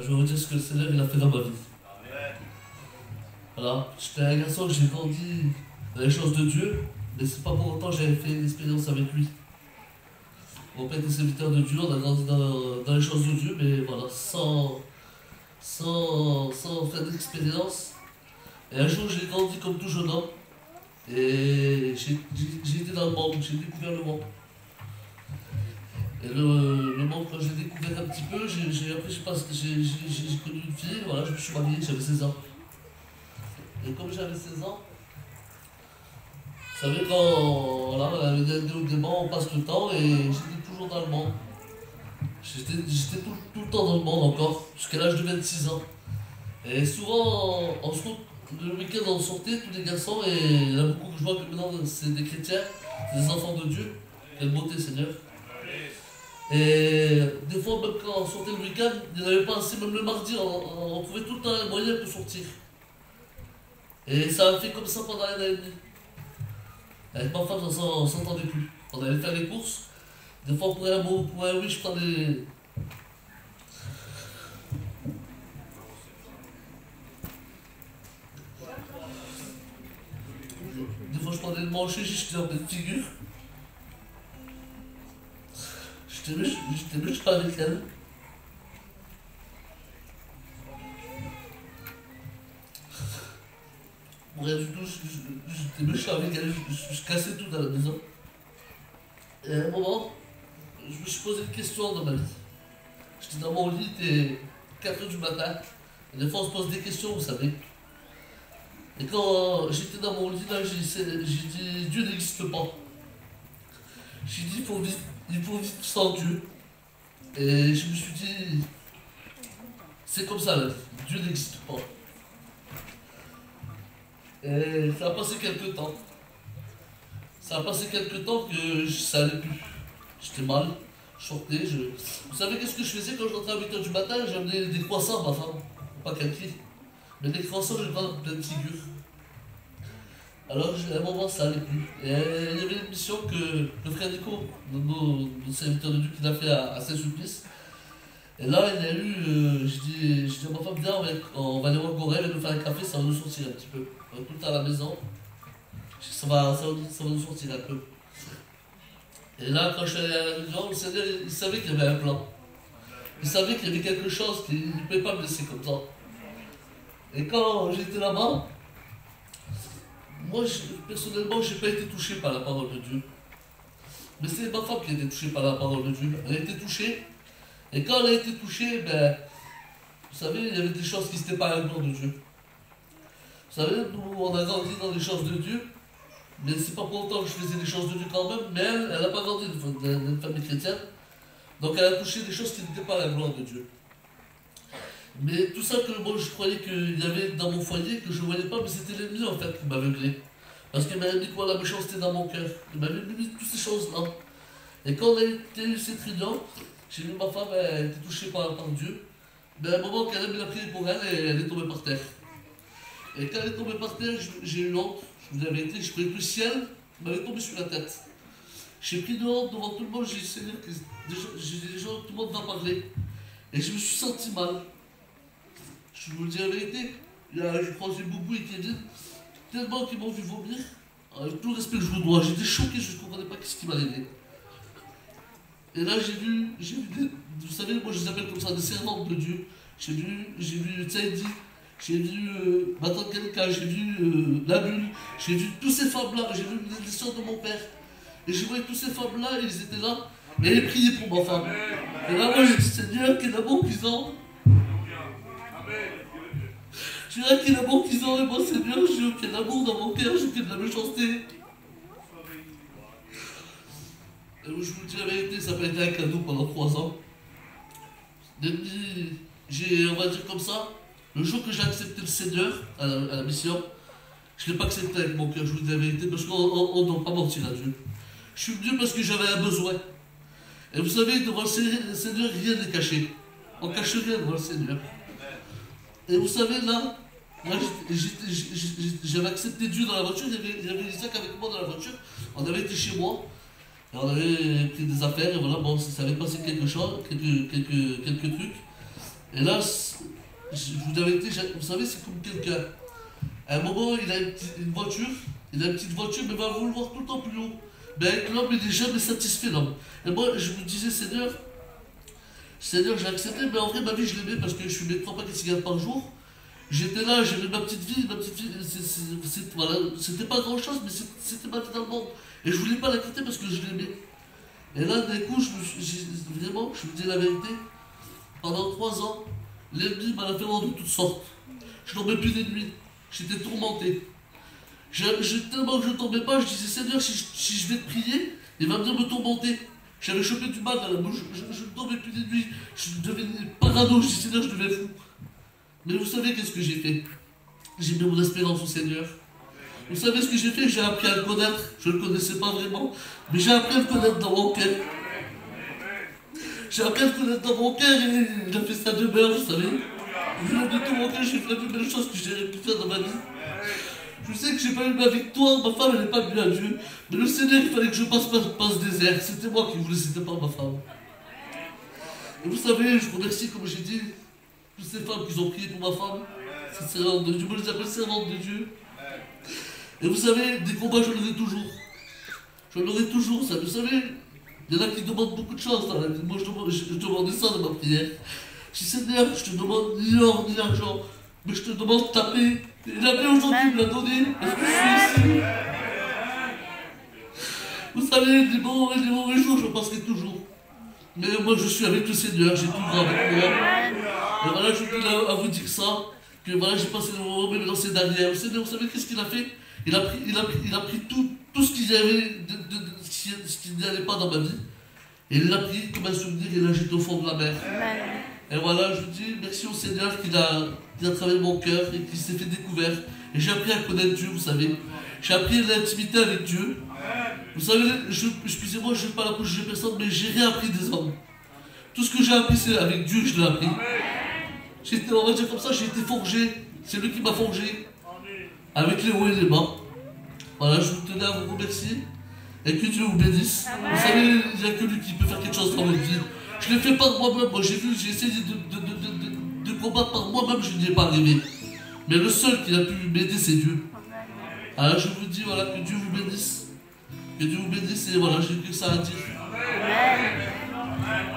je vais vous dire ce que le Seigneur il a fait dans ma vie. Voilà, j'étais un garçon que j'ai grandi dans les choses de Dieu, mais c'est pas pour autant que j'avais fait une expérience avec lui. Mon père était serviteur de Dieu, on a grandi dans les choses de Dieu, mais voilà, sans faire d'expérience. Et un jour, j'ai grandi comme tout jeune homme, et j'ai été dans le monde, j'ai découvert le monde. Et le monde, quand j'ai découvert un petit peu, après, je sais pas, j'ai connu une fille, voilà, je me suis marié, j'avais 16 ans. Et comme j'avais 16 ans, vous savez, quand voilà, des on passe le temps, et j'étais toujours dans le monde. J'étais tout le temps dans le monde encore, jusqu'à l'âge de 26 ans. Et souvent, le week-end, on sortait, tous les garçons, et il y en a beaucoup que je vois que maintenant, c'est des chrétiens, c'est des enfants de Dieu. Quelle beauté, Seigneur. Et des fois, même quand on sortait le week-end, il n'y en avait pas assez, même le mardi, on trouvait tout le temps un moyen pour sortir. Et ça a fait comme ça pendant un an et demi. Avec ma femme, on s'entendait plus. On allait faire les courses. Des fois, pour un mot, pour un oui, je prenais. Des fois, je prenais le mancher, j'étais en pleine figure. J'étais méchant avec elle. Rien du tout, j'étais méchant avec elle, je cassais tout dans la maison. Et à un moment, je me suis posé une question dans ma vie. J'étais dans mon lit, il était 4 h du matin. Et des fois, on se pose des questions, vous savez. Et quand j'étais dans mon lit, là, j'ai dit Dieu n'existe pas. J'ai dit il faut vivre sans Dieu. Et je me suis dit, c'est comme ça, là. Dieu n'existe pas. Et ça a passé quelques temps. Ça a passé quelques temps que ça allait plus. J'étais mal, je sortais. Vous savez qu'est-ce que je faisais quand je rentrais à 8 h du matin? J'amenais des croissants à ma femme. Pas qu'elle crie. Mais des croissants, je les prends dans pleine figure. Alors à un moment, ça allait plus. Et il y avait une mission que le frère Nico, notre serviteur de Dieu, qu'il a fait à Saint-Sulpice. Et là, il a eu, je dis à ma femme, viens, on va aller voir Gorel et nous faire un café, ça va nous sortir un petit peu. On va tout le temps à la maison, ça va nous sortir un peu. Et là, quand je suis allé à la maison, le Seigneur, il savait qu'il y avait un plan. Il savait qu'il y avait quelque chose qu'il ne pouvait pas me laisser comme ça. Et quand j'étais là-bas, moi, personnellement, je n'ai pas été touché par la parole de Dieu. Mais c'est ma femme qui a été touchée par la parole de Dieu. Elle a été touchée. Et quand elle a été touchée, ben, vous savez, il y avait des choses qui n'étaient pas à la gloire de Dieu. Vous savez, nous, on a grandi dans les choses de Dieu, mais c'est pas pour autant que je faisais des choses de Dieu quand même, mais elle n'a pas grandi d'une famille chrétienne. Donc elle a touché des choses qui n'étaient pas à la gloire de Dieu. Mais tout ça que moi je croyais qu'il y avait dans mon foyer, que je ne voyais pas, mais c'était l'ennemi en fait qui m'aveuglait. Parce qu'il m'avait mis quoi la méchanceté dans mon cœur. Il m'avait mis toutes ces choses-là. Et quand on a eu cette réunion, j'ai vu ma femme, elle était touchée par Dieu. Mais à un moment qu'elle a mis la prière pour elle, elle est tombée par terre. Et quand elle est tombée par terre, j'ai eu honte. Je vous avais été, je prenais le ciel, il m'avait tombé sur la tête. J'ai pris de honte devant tout le monde, j'ai dit Seigneur, j'ai des gens, tout le monde va parler. Et je me suis senti mal. Je vous le dis la vérité, je croisais Boubou et Kevin, tellement qu'ils m'ont vu vomir. Avec tout le respect que je vous dois, j'étais choqué, je ne comprenais pas ce qui m'arrivait. Et là, j'ai vu vous savez, moi je les appelle comme ça, des servantes de Dieu. J'ai vu Tsaïdi, j'ai vu Matan Kelka, j'ai vu la bulle, j'ai vu toutes ces femmes-là, j'ai vu les sœurs de mon père. Et je voyais toutes ces femmes-là, ils étaient là, et elles priaient pour ma femme. Et là, moi j'ai dit Seigneur, quel amour qu'ils ont. Je dirais quel amour qu'ils ont, et moi Seigneur, j'ai aucun amour dans mon cœur, j'ai fait de la méchanceté. Et je vous dis la vérité, ça m'a été un cadeau pendant 3 ans. Depuis, on va dire comme ça, le jour que j'ai accepté le Seigneur à la mission, je ne l'ai pas accepté avec mon cœur, je vous dis la vérité, parce qu'on ne doit pas mentir à Dieu. Je suis venu parce que j'avais un besoin. Et vous savez, devant le Seigneur, rien n'est caché. On ne cache rien devant le Seigneur. Et vous savez, là j'avais accepté Dieu dans la voiture, il y avait Isaac avec moi dans la voiture, on avait été chez moi, et on avait pris des affaires, et voilà, bon, ça avait passé quelque chose, quelques trucs. Et là, je vous avais dit, vous savez, c'est comme quelqu'un. À un moment, il a une voiture, il a une petite voiture, mais il va vouloir tout le temps plus haut. Mais avec l'homme, il n'est jamais satisfait, l'homme. Et moi, je me disais, Seigneur, j'ai accepté, mais en vrai, ma vie, je l'aimais parce que je fumais 3 paquets de cigarettes par jour. J'étais là, j'avais ma petite vie, voilà, c'était pas grand chose, mais c'était ma vie dans le monde. Et je voulais pas la quitter parce que je l'aimais. Et là, d'un coup, vraiment, je vous dis la vérité, pendant 3 ans, l'ennemi m'a fait de toutes sortes. Je dormais plus des nuits, j'étais tourmenté. Tellement que je ne tombais pas, je disais, Seigneur, si je vais te prier, il va venir me tourmenter. J'avais chopé du mal dans la bouche, je ne tombais plus des nuits, je devenais parano, je disais, Seigneur, je devenais fou. Mais vous savez qu'est-ce que j'ai fait? J'ai mis mon espérance au Seigneur. Vous savez ce que j'ai fait? J'ai appris à le connaître. Je ne le connaissais pas vraiment, mais j'ai appris à le connaître dans mon cœur. J'ai appris à le connaître dans mon cœur et il a fait sa demeure, vous savez. De tout mon cœur, j'ai fait la plus belle chose que j'ai pu faire dans ma vie. Je sais que j'ai pas eu ma victoire, ma femme elle n'est pas venue à Dieu, mais le Seigneur il fallait que je passe par ce désert. C'était moi qui voulais, c'était pas ma femme. Et vous savez, je remercie, comme j'ai dit, toutes ces femmes qui ont prié pour ma femme. C'est servantes de Dieu, moi je les appelle servantes de Dieu. Et vous savez, des combats, je l'aurai toujours. Je l'aurai toujours, ça. Vous savez, il y en a qui demandent beaucoup de choses dans la vie. Moi, je demandais ça dans ma prière. Je dis, Seigneur, je te demande ni l'or ni l'argent, mais je te demande ta paix. Et la paix aujourd'hui, il me l'a donnée, parce que je suis ici. Vous savez, les mauvais jours, je passerai toujours. Mais moi, je suis avec le Seigneur, j'ai tout grand avec moi. Et voilà, je voulais à vous dire ça, que voilà, j'ai passé le moment, mais dans ces dernières. Le Seigneur, vous savez qu'est-ce qu'il a fait? Il a pris tout ce qu'il y avait, ce qui n'allait pas dans ma vie, et il l'a pris comme un souvenir et l'a jeté au fond de la mer. Et voilà, je vous dis merci au Seigneur qu'il a travaillé mon cœur et qu'il s'est fait découvert. Et j'ai appris à connaître Dieu, vous savez. J'ai appris l'intimité avec Dieu. Vous savez, excusez-moi, je ne vais pas la bouche de personne, mais j'ai réappris des hommes. Tout ce que j'ai appris, c'est avec Dieu, je l'ai appris. On va dire comme ça, j'ai été forgé. C'est lui qui m'a forgé. Avec les hauts et les bas. Voilà, je vous tenais à vous remercier. Et que Dieu vous bénisse. Vous savez, il n'y a que lui qui peut faire quelque chose dans votre vie. Je ne l'ai fait pas de moi-même. Moi, j'ai essayé de combattre par moi-même, je n'y ai pas arrivé. Mais le seul qui a pu m'aider, c'est Dieu. Alors, je vous dis, voilà, que Dieu vous bénisse. Que Dieu vous bénisse et voilà, j'ai que ça à dire. Amen.